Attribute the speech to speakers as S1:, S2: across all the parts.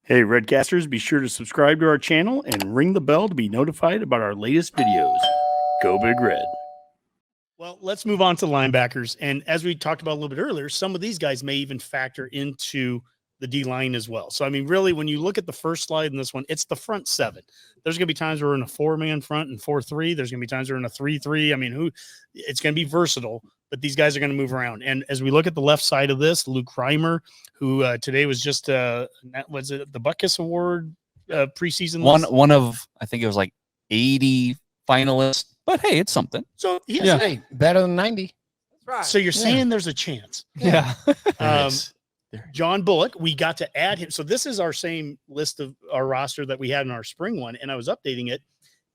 S1: Hey, Redcasters, be sure to subscribe to our channel and ring the bell to be notified about our latest videos. Go Big Red. Well, let's move on to linebackers. And as we talked about a little bit earlier, some of these guys may even factor into the D-line as well. So, I mean, really, when you look at the first slide in this one, it's the front seven. There's going to be times where we're in a 4-man front and 4-3. There's going to be times we're in a 3-3. I mean, it's going to be versatile, but these guys are going to move around. And as we look at the left side of this, Luke Reimer, who today was just was it the Butkus Award preseason list?
S2: One of, I think it was like 80 finalists, but hey, it's something.
S1: So
S3: hey, better than 90.
S4: That's right.
S1: So you're saying there's a chance.
S3: Yeah.
S1: John Bullock, we got to add him. So this is our same list of our roster that we had in our spring one, and I was updating it.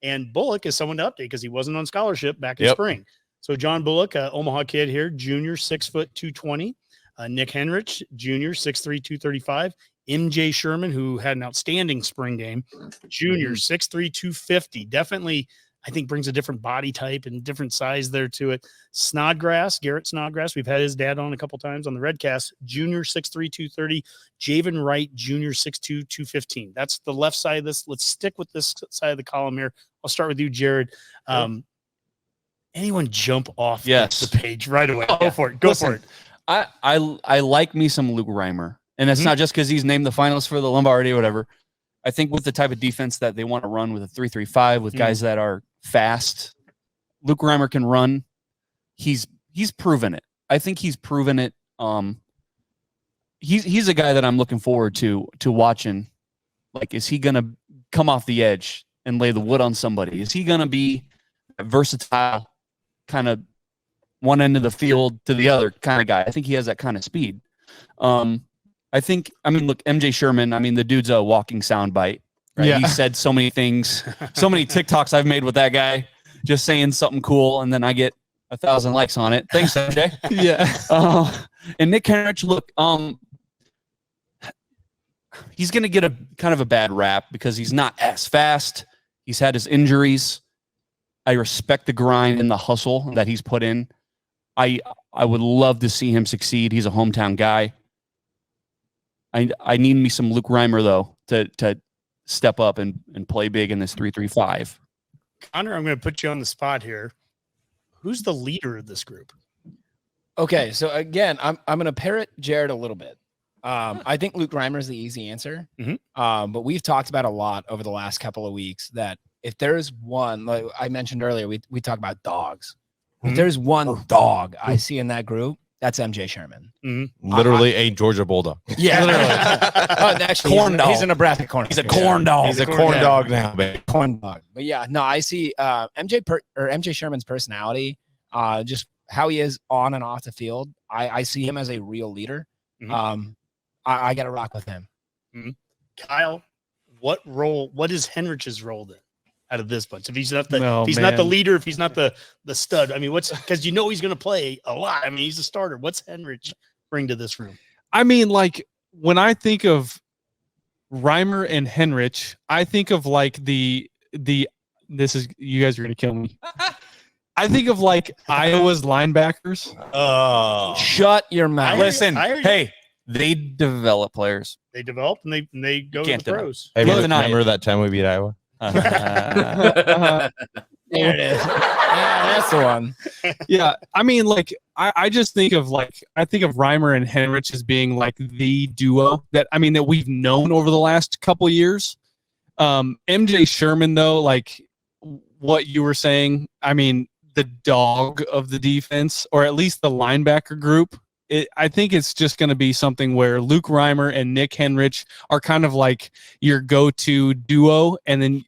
S1: And Bullock is someone to update because he wasn't on scholarship back in spring. So John Bullock, Omaha kid here, junior, 6 foot 220. Nick Henrich, junior, 6'3", 235. MJ Sherman, who had an outstanding spring game, junior, 6'3", 250. Definitely, I think, brings a different body type and different size there to it. Snodgrass, Garrett Snodgrass, we've had his dad on a couple times on the Redcast, junior, 6'3", 230. Javen Wright, junior, 6'2", 215. That's the left side of this. Let's stick with this side of the column here. I'll start with you, Jared. Anyone jump off the page right away? Go for it. Go for it.
S2: I like me some Luke Reimer, and it's not just because he's named the finalist for the Lombardi or whatever. I think with the type of defense that they want to run with a 3-3-5 with guys that are fast, Luke Reimer can run. He's proven it. I think he's proven it. He's a guy that I'm looking forward to watching. Like, is he gonna come off the edge and lay the wood on somebody? Is he gonna be a versatile kind of one end of the field to the other kind of guy? I think he has that kind of speed. Look, MJ Sherman, the dude's a walking soundbite. Right? Yeah. He said so many things, so many TikToks I've made with that guy, just saying something cool, and then I get 1,000 likes on it. Thanks, MJ.
S3: Yeah.
S2: And Nick Henrich, look, he's going to get a kind of a bad rap because he's not as fast. He's had his injuries. I respect the grind and the hustle that he's put in. I would love to see him succeed. He's a hometown guy. I need me some Luke Reimer, though, to step up and play big in this 3-3-5.
S1: Connor, I'm going to put you on the spot here. Who's the leader of this group?
S3: Okay, so again, I'm going to parrot Jared a little bit. I think Luke Reimer is the easy answer. But we've talked about a lot over the last couple of weeks that if there's one, like I mentioned earlier, we talk about dogs. If there's one dog I see in that group, that's MJ Sherman.
S5: Literally a Georgia Bulldog.
S3: Yeah, literally. Actually,
S2: corn dog.
S3: He's a Nebraska corn.
S2: He's a corn dog.
S5: He's a corn dog now, baby.
S3: Corn dog. But yeah, no, I see MJ Sherman's personality, just how he is on and off the field. I see him as a real leader. I got to rock with him.
S1: Kyle, what is Henrich's role then out of this bunch? If he's not not the leader, if he's not the stud, because he's going to play a lot. He's a starter. What's Henrich bring to this room?
S4: Like when I think of Reimer and Henrich, I think of like you guys are going to kill me. I think of like Iowa's linebackers.
S2: Oh,
S3: shut your mouth.
S2: Listen, hey. They develop players.
S1: They develop and they go to the pros.
S5: Hey, remember that time we beat Iowa?
S3: There it is. Yeah, that's the one.
S4: Yeah, I just think of Reimer and Henrich as being like the duo that we've known over the last couple years. MJ Sherman, though, like what you were saying, the dog of the defense, or at least the linebacker group. I think it's just going to be something where Luke Reimer and Nick Henrich are kind of like your go-to duo, and then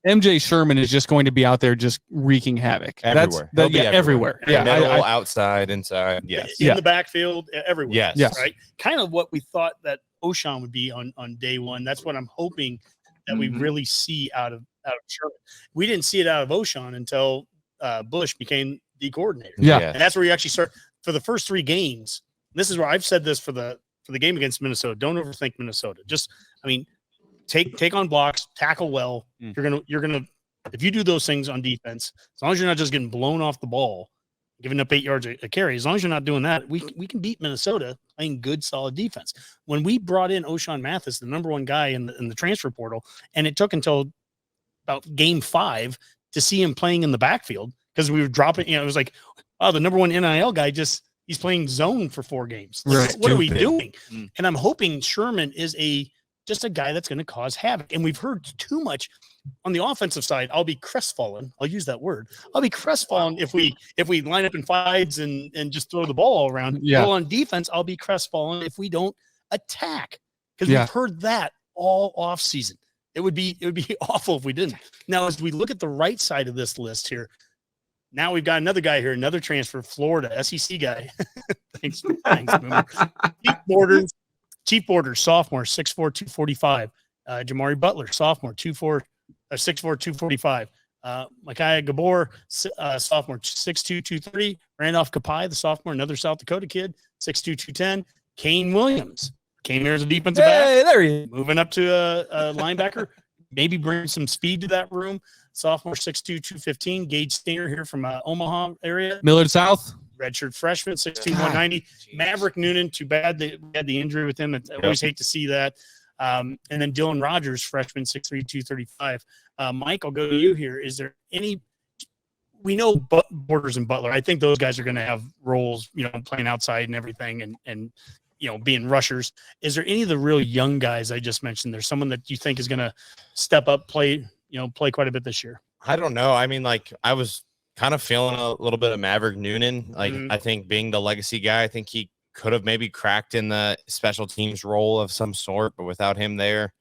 S4: MJ Sherman is just going to be out there just wreaking havoc.
S5: Everywhere.
S4: Everywhere.
S5: Yeah, middle, outside, inside. Yes.
S1: In the backfield, everywhere.
S5: Yes.
S1: Right? Kind of what we thought that O'Shawn would be on day one. That's what I'm hoping that we really see out of Sherman. We didn't see it out of O'Shawn until Bush became the coordinator.
S4: Yeah.
S1: And that's where you actually start. For the first 3 games, this is where I've said this for the game against Minnesota. Don't overthink Minnesota. Just, take on blocks, tackle well. You're gonna if you do those things on defense, as long as you're not just getting blown off the ball, giving up 8 yards a carry, as long as you're not doing that, we can beat Minnesota playing good, solid defense. When we brought in O'Shawn Mathis, the number one guy in the transfer portal, and it took until about game 5 to see him playing in the backfield because we were dropping, it was like, oh, the number one NIL guy he's playing zone for 4 games. Like,
S4: Right.
S1: what are we doing? And I'm hoping Sherman is just a guy that's going to cause havoc. And we've heard too much on the offensive side. I'll be crestfallen. I'll use that word. I'll be crestfallen if we line up in fives and just throw the ball all around.
S4: Yeah.
S1: Well, on defense, I'll be crestfallen if we don't attack, because we've heard that all off season. It would be awful if we didn't. Now, as we look at the right side of this list here, now we've got another guy here, another transfer, Florida, SEC guy. Thanks, Boomer. Chief Borders, sophomore, 6'4", 245. Jamari Butler, sophomore, 6'4", 245. Micaiah Gabor, sophomore, 6'2", 230. Randolph Kapai, the sophomore, another South Dakota kid, 6'2", 210. Kane Williams came here as a defensive back.
S2: There he is.
S1: Moving up to a linebacker, maybe bring some speed to that room. Sophomore, 6'2", 215. Gage Stinger here from Omaha area.
S4: Millard South.
S1: Redshirt freshman, 6'2", 190. Maverick Noonan, too bad they had the injury with him. I always hate to see that. And then Dylan Rogers, freshman, 6'3", 235. Mike, I'll go to you here. Is there any – we know Borders and Butler. I think those guys are going to have roles, playing outside and everything and being rushers. Is there any of the real young guys I just mentioned? There's someone that you think is going to step up, play quite a bit this year?
S5: I don't know. I mean, I was kind of feeling a little bit of Maverick Noonan. I think being the legacy guy, I think he could have maybe cracked in the special teams role of some sort, but without him there,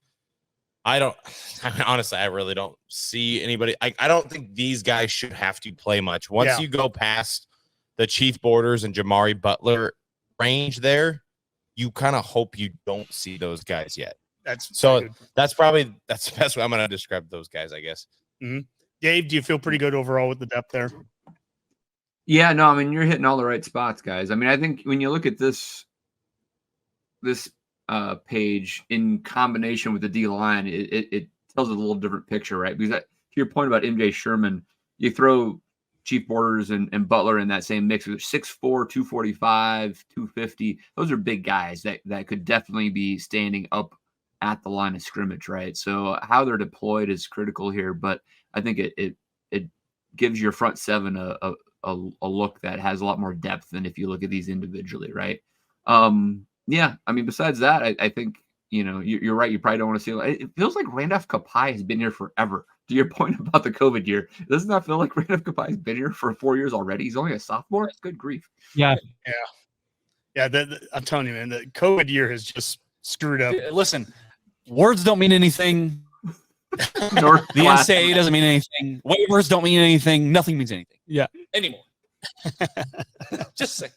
S5: honestly, I really don't see anybody. I don't think these guys should have to play much. Once you go past the Chief Borders and Jamari Butler range there, you kind of hope you don't see those guys yet. That's the best way I'm going to describe those guys, I guess.
S1: Mm-hmm. Dave, do you feel pretty good overall with the depth there?
S6: Yeah, no, I mean, you're hitting all the right spots, guys. I mean, I think when you look at this page in combination with the D line, it tells a little different picture, right? Because to your point about MJ Sherman, you throw Chief Borders and Butler in that same mix. 6'4", 245, 250. Those are big guys that could definitely be standing up at the line of scrimmage, right? So how they're deployed is critical here, but I think it gives your front seven a look that has a lot more depth than if you look at these individually, right? Yeah, I mean, besides that, I think, you're right. You probably don't want to see it. It feels like Randolph Kapai has been here forever. To your point about the COVID year, doesn't that feel like Randolph Kapai has been here for 4 years already? He's only a sophomore. Good grief.
S4: Yeah.
S1: I'm telling you, man, the COVID year has just screwed up.
S2: Listen, words don't mean anything. The NCAA doesn't mean anything. Waivers don't mean anything. Nothing means anything.
S4: Yeah.
S2: Anymore. Just saying.